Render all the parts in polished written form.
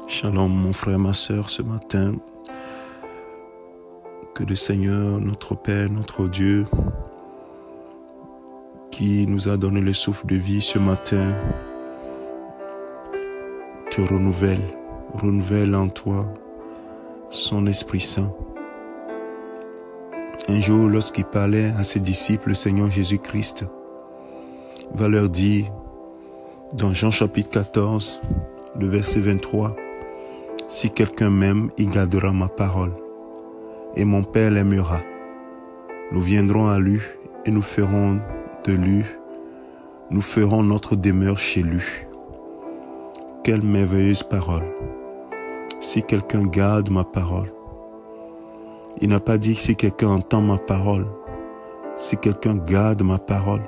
Shalom mon frère, ma sœur, ce matin, que le Seigneur, notre Père, notre Dieu, qui nous a donné le souffle de vie ce matin, te renouvelle en toi son Esprit Saint. Un jour, lorsqu'il parlait à ses disciples, le Seigneur Jésus-Christ va leur dire, dans Jean chapitre 14, le verset 23, « Si quelqu'un m'aime, il gardera ma parole, et mon Père l'aimera. Nous viendrons à lui, et nous ferons de lui, nous ferons notre demeure chez lui. » Quelle merveilleuse parole! Si quelqu'un garde ma parole. Il n'a pas dit si quelqu'un entend ma parole, si quelqu'un garde ma parole.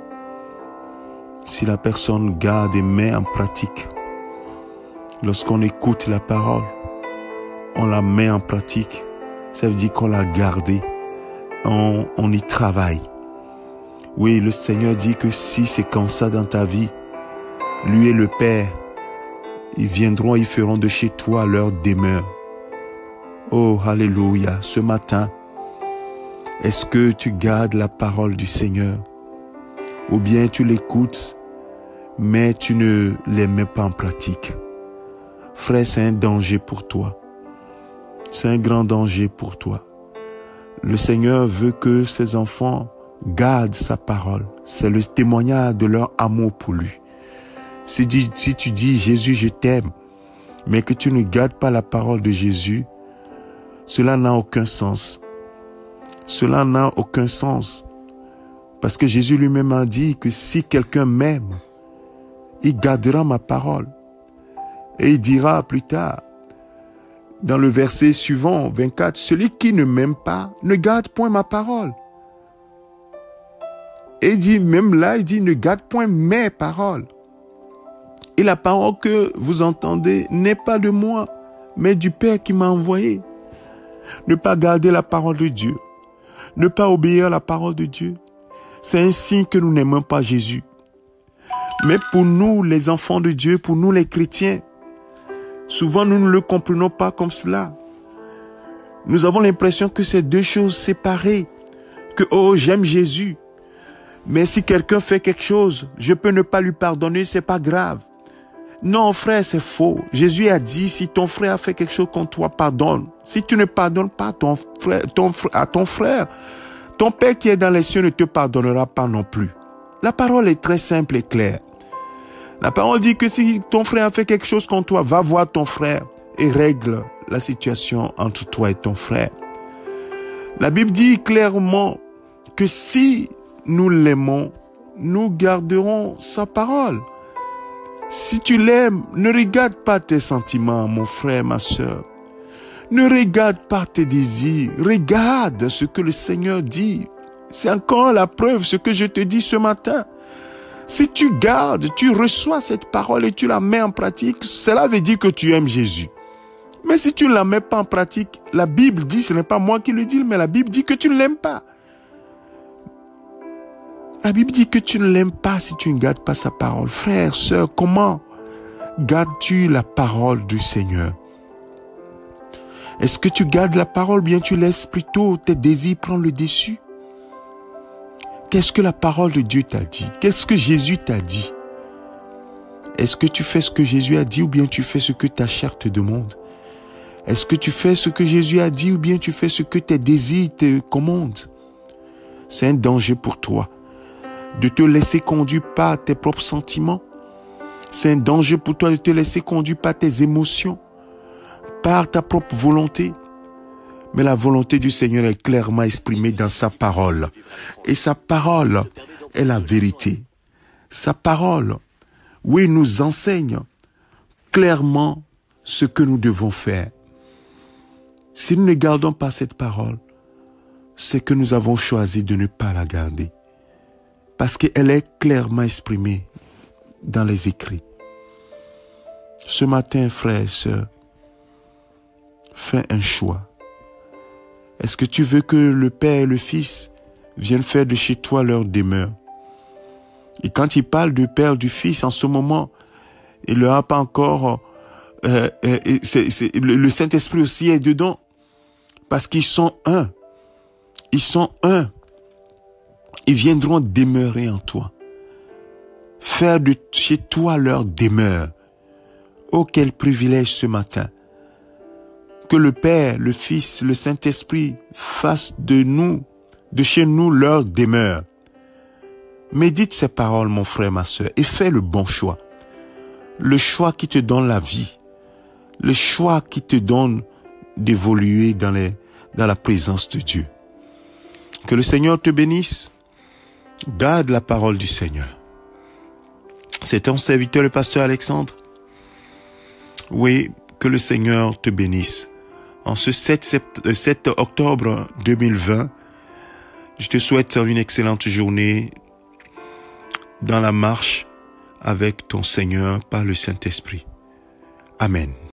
Si la personne garde et met en pratique, lorsqu'on écoute la parole, on la met en pratique, ça veut dire qu'on l'a gardée, on y travaille. Oui, le Seigneur dit que si c'est comme ça dans ta vie, lui et le Père, ils viendront, ils feront de chez toi leur demeure. Oh, alléluia, ce matin, est-ce que tu gardes la parole du Seigneur? Ou bien tu l'écoutes, mais tu ne les mets pas en pratique? Frère, c'est un danger pour toi. C'est un grand danger pour toi. Le Seigneur veut que ses enfants gardent sa parole. C'est le témoignage de leur amour pour lui. Si tu dis « Jésus, je t'aime », mais que tu ne gardes pas la parole de Jésus, cela n'a aucun sens. Cela n'a aucun sens. Parce que Jésus lui-même a dit que si quelqu'un m'aime, il gardera ma parole. Et il dira plus tard, dans le verset suivant, 24, « Celui qui ne m'aime pas ne garde point ma parole. » Et il dit, même là, il dit, « Ne garde point mes paroles. » Et la parole que vous entendez n'est pas de moi, mais du Père qui m'a envoyé. Ne pas garder la parole de Dieu, ne pas obéir à la parole de Dieu, c'est un signe que nous n'aimons pas Jésus. Mais pour nous, les enfants de Dieu, pour nous les chrétiens, souvent nous ne le comprenons pas comme cela. Nous avons l'impression que c'est deux choses séparées, que « Oh, j'aime Jésus ». Mais si quelqu'un fait quelque chose, je peux ne pas lui pardonner, c'est pas grave. Non, frère, c'est faux. Jésus a dit, si ton frère a fait quelque chose contre toi, pardonne. Si tu ne pardonnes pas à ton frère, ton Père qui est dans les cieux ne te pardonnera pas non plus. La parole est très simple et claire. La parole dit que si ton frère a fait quelque chose contre toi, va voir ton frère et règle la situation entre toi et ton frère. La Bible dit clairement que si nous l'aimons, nous garderons sa parole. Si tu l'aimes, ne regarde pas tes sentiments, mon frère, ma sœur. Ne regarde pas tes désirs. Regarde ce que le Seigneur dit. C'est encore la preuve, ce que je te dis ce matin. Si tu gardes, tu reçois cette parole et tu la mets en pratique, cela veut dire que tu aimes Jésus. Mais si tu ne la mets pas en pratique, la Bible dit, ce n'est pas moi qui le dis, mais la Bible dit que tu ne l'aimes pas. La Bible dit que tu ne l'aimes pas si tu ne gardes pas sa parole. Frère, sœur, comment gardes-tu la parole du Seigneur? Est-ce que tu gardes la parole, bien tu laisses plutôt tes désirs prendre le dessus? Qu'est-ce que la parole de Dieu t'a dit? Qu'est-ce que Jésus t'a dit? Est-ce que tu fais ce que Jésus a dit ou bien tu fais ce que ta chair te demande? Est-ce que tu fais ce que Jésus a dit ou bien tu fais ce que tes désirs te commandent? C'est un danger pour toi de te laisser conduire par tes propres sentiments. C'est un danger pour toi de te laisser conduire par tes émotions, par ta propre volonté. Mais la volonté du Seigneur est clairement exprimée dans sa parole. Et sa parole est la vérité. Sa parole, oui, nous enseigne clairement ce que nous devons faire. Si nous ne gardons pas cette parole, c'est que nous avons choisi de ne pas la garder. Parce qu'elle est clairement exprimée dans les écrits. Ce matin, frères et sœurs, fais un choix. Est-ce que tu veux que le Père et le Fils viennent faire de chez toi leur demeure? Et quand il parle du Père, du Fils, en ce moment, il ne leur a pas encore le Saint-Esprit aussi est dedans. Parce qu'ils sont un. Ils sont un. Ils viendront demeurer en toi. Faire de chez toi leur demeure. Oh, quel privilège ce matin. Que le Père, le Fils, le Saint-Esprit fassent de nous, de chez nous leur demeure. Médite ces paroles, mon frère, ma sœur, et fais le bon choix. Le choix qui te donne la vie. Le choix qui te donne d'évoluer dans la présence de Dieu. Que le Seigneur te bénisse. Garde la parole du Seigneur. C'est ton serviteur, le pasteur Alexandre. Oui, que le Seigneur te bénisse. En ce 7 octobre 2020, je te souhaite une excellente journée dans la marche avec ton Seigneur par le Saint-Esprit. Amen.